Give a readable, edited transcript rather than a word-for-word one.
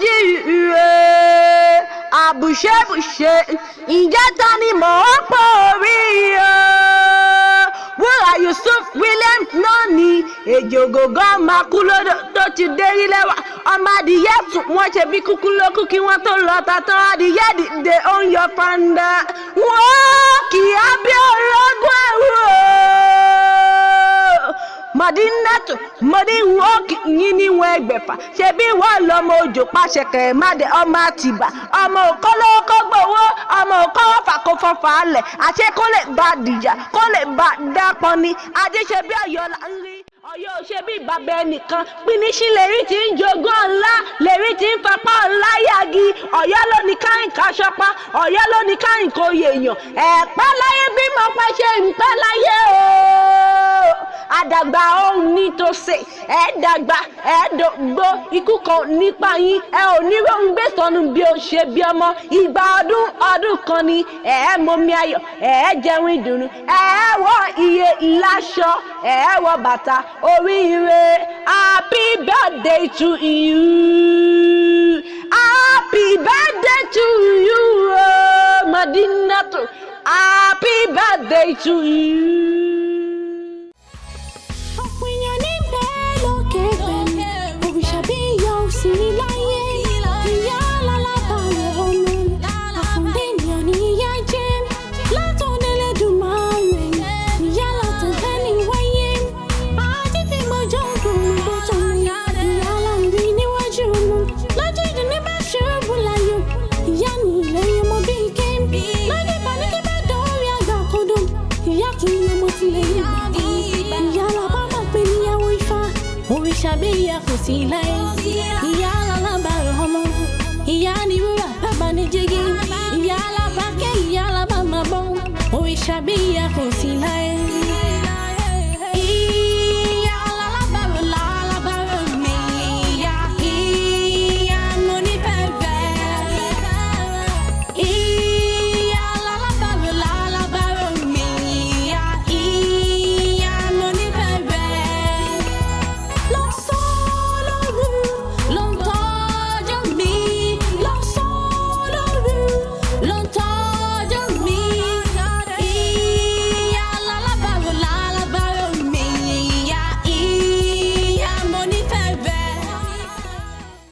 jíire àbùṣebùṣe ìjẹta ni mò ń pòrí wúrà Yusuf Williams náà ni èjì ògògó máa kú lódò tó ti dérí lẹ́wà ọmọ adìyẹ tún wọ́n ṣe bí kúkú lókù kí wọ́n tó lọ tàtàn adìyẹ dìde ó ń yọ fanda wọ́n kì í abẹ́ ológun ẹ̀rù Mọ̀dínátù mọ̀dínwókì yín níwọ̀n ẹgbẹ̀fà ṣe bí wọ́n lọ́mọ òjò pàṣẹ kẹ̀mádé ọmọ àtìbà ọmọ òkọ́lọ́kọ́ gbowó ọmọ òkọ́wọ́fà kò fọ́fà lẹ̀ àṣẹ kó lè bá dìjà kó lè bá dápọ̀ ni ajé ṣe bí Ọ̀yọ́ là ń rí Ọ̀yọ́ ṣe bí bàbá ẹnìkan pínísí lèrí tí ń jogún ọ̀la lèrí tí ń fapá ọ̀la yagi Ọ̀yọ́ ló ní káyìn káṣọpá Ọ̀yọ́ ló ní káyìn kò yèèyàn ẹ̀pẹ́ láyé bí mo pẹ́ ṣe ń pẹ́ láyé o àdàgbà òun ní tó ṣe ẹ dàgbà ẹ dògbò ikú kan nípa yín ẹ ò ní rohun gbé sọnù bí ó ṣe bí ọmọ ìgbà ọdún kan ni ẹ mọmi ayọ̀ ẹ jẹun ìdùnnú ẹ wọ iye láṣọ ẹ wọ bàtà oríire happy birthday to you happy birthday to you Mọ̀dínátù happy birthday to you. Òrìṣà bí ìyá kò sí láyé ìyá alábàárọ̀ ọmọ ìyá ni